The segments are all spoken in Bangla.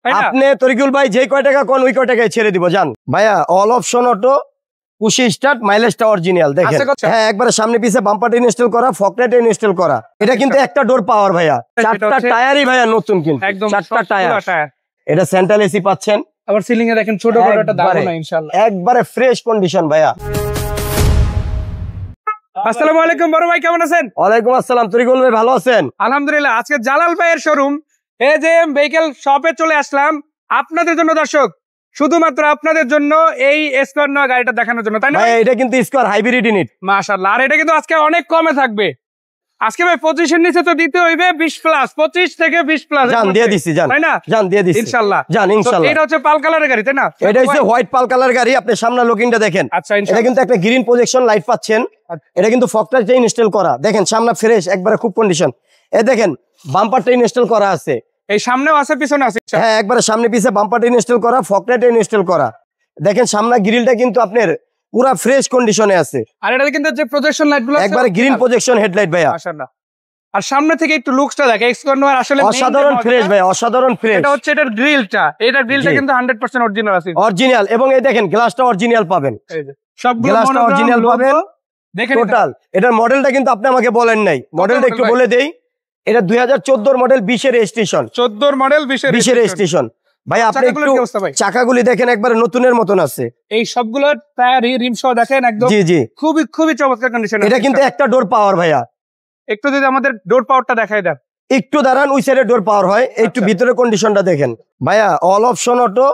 আপনি তরিকুল ভাই যে কয় টাকা কোন ওই কয় টাকায় ছেড়ে দিব জান ভাইয়া। All option auto, push start, মাইলেজটা অরিজিনাল দেখেন। হ্যাঁ, একবারে সামনে পিছে বাম্পারটা ইনস্টল করা, ফকলাইট ইনস্টল করা। এটা কিন্তু একটা ডোর পাওয়ার ভাইয়া, চারটা টায়ারই ভাইয়া নতুন, কিন্তু চারটা টায়ার। এটা সেন্ট্রাল এসি পাচ্ছেন। আবার সিলিং এ দেখেন ছোট বড় একটা দাগ না, ইনশাআল্লাহ একবারে ফ্রেশ কন্ডিশন ভাইয়া। আসসালামু আলাইকুম বড় ভাই, কেমন আছেন? ওয়ালাইকুম আসসালাম তরিকুল ভাই, ভালো আছেন? আলহামদুলিল্লাহ। আজকে জালাল ভাইয়ের শোরুম এজেএম ভেহিকল শপে চলে আসলাম আপনাদের জন্য দর্শক, শুধুমাত্র আপনাদের জন্য এই স্কোয়ার নয় গাড়িটা দেখানোর জন্য, তাই না? এটা কিন্তু স্কোয়ার হাইব্রিড ইউনিট মাশাআল্লাহ। আর এটা কিন্তু আজকে অনেক কমে থাকবে। আজকে ভাই 25 এর নিচে তো দিতে হইবে 20 প্লাস, 25 থেকে 20 প্লাস জান দিয়ে দিছি, জান তাই না? জান দিয়ে দিছি ইনশাআল্লাহ, জান ইনশাআল্লাহ। এটা হচ্ছে পাল কালারের গাড়ি, তাই না? এটা হচ্ছে হোয়াইট পাল কালার গাড়ি। আপনি সামনে লুকিংটা দেখেন। আচ্ছা, এটা কিন্তু একটা গ্রিন প্রজেকশন লাইট পাচ্ছেন। এটা কিন্তু ফকলাইটটা ইনস্টল করা, দেখেন সামনে ফ্রেশ একবারে খুব কন্ডিশন। এই দেখেন বাম্পারটা ইনস্টল করা আছে, এই সামনেও আছে পিছনে আছে। হ্যাঁ, একবারে সামনে পিছে বাম্পারটা ইনস্টল করা, ফকলাইটটা ইনস্টল করা। দেখেন সামনে গ্রিলটা কিন্তু আপনার পুরা ফ্রেশ কন্ডিশনে আছে। আর এটা কিন্তু যে প্রজেকশন লাইটগুলো একবারে গ্রিন প্রজেকশন হেডলাইট ভাইয়া। মাশাআল্লাহ। আর সামনে থেকে একটু লুকসটা দেখে এক্সকর্নার আসলে অসাধারণ ফ্রেশ ভাই, অসাধারণ ফ্রেশ। এটা হচ্ছে এটার গ্রিলটা, এটার গ্রিলটা কিন্তু 100% অরিজিনাল আছে, অরিজিনাল। এবং এই দেখেন গ্লাসটা অরিজিনাল পাবেন, এই যে সবগুলো গ্লাসটা অরিজিনাল পাবেন দেখেন টোটাল। এটার মডেলটা কিন্তু আপনি আমাকে বলেন নাই, মডেলটা একটু বলে দেই। এটা 2014 মডেল, 20 এর রেজিস্ট্রেশন। 14 মডেল 20 এর রেজিস্ট্রেশন ভাই। আপনি একটু চাকাগুলি দেখেন একবারে নতুনের মতন আছে। এই সবগুলো টায়ার রিম সহ দেখেন একদম জি জি খুবই খুবই চমৎকার কন্ডিশন। এটা কিন্তু একটা ডোর পাওয়ার ভাইয়া। একটু যদি আমাদের ডোর পাওয়ারটা দেখায় দেন, একটু দাঁড়ান, ওই সাইডে ডোর পাওয়ার হয়। একটু ভিতরে কন্ডিশনটা দেখেন ভাইয়া। All option auto,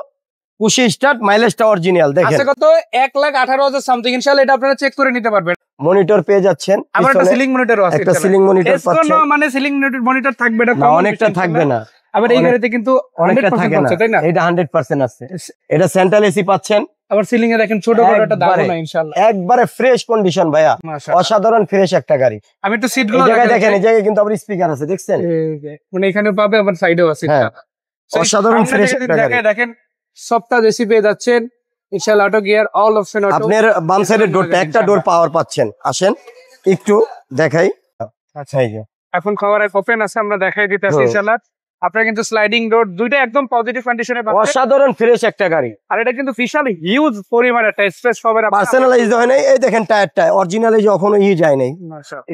push start, মাইলেজটা অরিজিনাল দেখেন। আচ্ছা, কত 1,18,000 সামথিং। ইনশাআল্লাহ এটা আপনারা চেক করে নিতে পারবেন। মনিটর পেয়ে যাচ্ছেন, আবার একটা সিলিং মনিটরও আছে। একটা সিলিং মনিটর পাচ্ছেন। মানে সিলিং মনিটর থাকবে না, অনেকটা থাকবে না। আবার এই গাড়িতে কিন্তু অনেকটা থাকে না, তাই না? এটা 100% আছে। এটা সেন্ট্রাল এসি পাচ্ছেন। আবার সিলিং এ দেখেন ছোট বড় একটা দাগ না, ইনশাআল্লাহ একবারে ফ্রেশ কন্ডিশন ভাইয়া। অসাধারণ ফ্রেশ একটা গাড়ি। আমি একটু সিটগুলো দেখেন, এই জায়গায় কিন্তু আবার স্পিকার আছে, দেখছেন? মানে এখানে পাবে, আবার সাইডেও আছে। অসাধারণ ফ্রেশ একটা গাড়ি। দেখেন সবটা এসি পেয়ে যাচ্ছেন ইনশাআল্লাহ। Auto gear, all option auto. আপনার বাম সাইডের ডোরটা একটা ডোর পাওয়ার পাচ্ছেন। আসেন একটু দেখাই। আচ্ছা, এই যে এখন খাবার ওপেন আছে, আমরা দেখাই দিতেছি ইনশাআল্লাহ। আপনারা কিন্তু স্লাইডিং ডোর দুইটা একদম পজিটিভ কন্ডিশনে পাচ্ছেন। অসাধারণ ফ্রেশ একটা গাড়ি। আর এটা কিন্তু বিশাল হিউজ পরিমাণে একটা স্পেস হবে না, পার্সোনালাইজড হয় নাই। এই দেখেন টায়ারটা অরিজিনালি যখনো যায় নাই।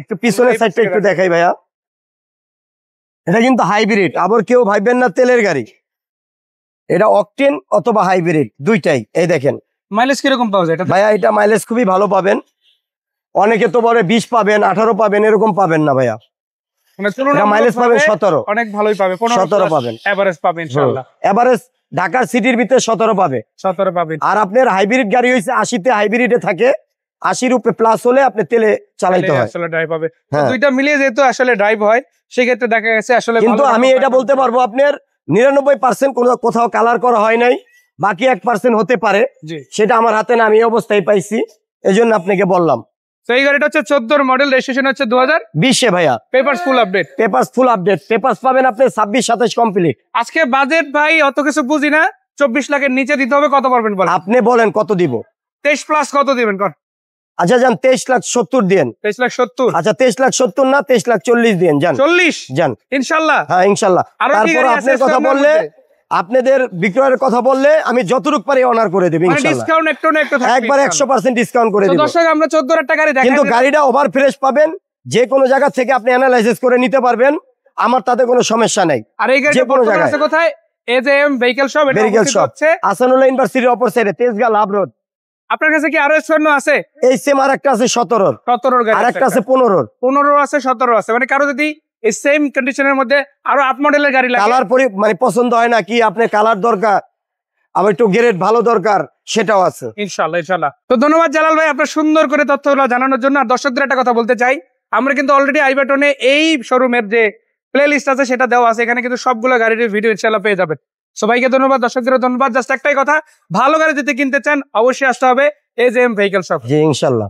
একটু পিছনের সাইডটা একটু দেখাই ভাইয়া। এটা কিন্তু হাইব্রিড, আবার কেউ ভাববেন না তেলের গাড়ি। এটা অকটেন অথবা হাইব্রিড দুইটাই। এই দেখেন মাইলেজ কিরকম পাওয়া যায় ভাইয়া। এটা মাইলেজ খুবই ভালো পাবেন। অনেকে তো বলে 20 পাবেন, 18 পাবেন, এরকম পাবেন না ভাইয়া। মাইলেজ পাবেন 17, অনেক ভালোই পাবে। 17 পাবেন, এভারেজ পাবেন ইনশাআল্লাহ। এভারেজ ঢাকার সিটির ভিতরে 17 পাবে, 17 পাবেন। আর আপনার হাইব্রিড গাড়ি হইছে 80 তে হাইব্রিডে থাকে, 80 উপরে প্লাস হলে আপনি তেলে চালাইতে হয়, আসলে ড্রাইভ হবে। দুইটা মিলিয়ে যেহেতু আসলে ড্রাইভ হয়, সেই ক্ষেত্রে দেখা গেছে আসলে। কিন্তু আমি এটা বলতে পারবো আপনার 99% কোথাও কালার করা হয় নাই, বাকি 1% হতে পারে, সেটা আমার হাতে না, আমি এই অবস্থায় পাইছি, এজন্য আপনাকে বললাম। এই গাড়িটা হচ্ছে 14 মডেল, রেজিস্ট্রেশন হচ্ছে 2020 ভাইয়া। পেপারস ফুল আপডেট, পেপারস পাবেন আপনি 26-27 কমপ্লিট। আজকে বাজেট ভাই অত কিছু বুঝি না, 24 লাখের নিচে দিতে হবে। কত পারবেন বলেন? আপনি বলেন কত দিব? 23 প্লাস কত দিবেন? আচ্ছা যান 23,70,000 দেন। 23,70,000। আচ্ছা 23,70,000 না, 23,40,000 দেন। যান 40 যান ইনশাআল্লাহ। হ্যাঁ ইনশাআল্লাহ। তারপর আপনার কথা বললে, আপনাদের বিক্রয়ের কথা বললে আমি যতটুকু পারি অনার করে দেব ইনশাআল্লাহ। ডিসকাউন্ট একটু না একটু থাকবে, একবার 100% ডিসকাউন্ট করে দেব। দর্শক আমরা 14,000 টাকা দেখাই, কিন্তু গাড়িটা ওভার ফ্রেশ পাবেন, যে কোনো জায়গা থেকে আপনি অ্যানালাইসিস করে নিতে পারবেন, আমার তাতে কোনো সমস্যা নাই। আর এই গাড়িটা কোনো জায়গায় আছে কোথায়? এজেএম ভেহিকল শপ, এটা হচ্ছে আসানুল্লাহ ইউনিভার্সিটির অপর সাইডে, তেজগাঁ লাভ রোড। আপনার কাছে কি আরো স্বর্ণ আছে? এই সেম আরেকটা আছে 17 গাড়ি, আরেকটা আছে 15 আছে, 17 আছে। মানে কারো যদি এই সেম কন্ডিশনের মধ্যে আরো 8 মডেলের গাড়ি লাগে, কালার মানে পছন্দ হয় না কি, আপনার কালার দরকার, আবার একটু গ্রেড ভালো দরকার, সেটাও আছে ইনশাআল্লাহ ইনশাআল্লাহ। তো ধন্যবাদ জালাল ভাই আপনার সুন্দর করে তথ্যগুলো জানানোর জন্য। আর দর্শকদের একটা কথা বলতে চাই, আমরা কিন্তু অলরেডি আই বাটনে এই শোরুমের যে প্লে লিস্ট আছে সেটা দেওয়া আছে, এখানে কিন্তু সবগুলো গাড়ির ভিডিও ইনশাআল্লাহ পেয়ে যাবেন। সবাইকে ধন্যবাদ, দর্শকদের ধন্যবাদ। জাস্ট একটাই কথা, ভালো গাড়ি যদি কিনতে চান অবশ্যই আসতে হবে এজেএম ভেহিকল শপ। জি ইনশাআল্লাহ।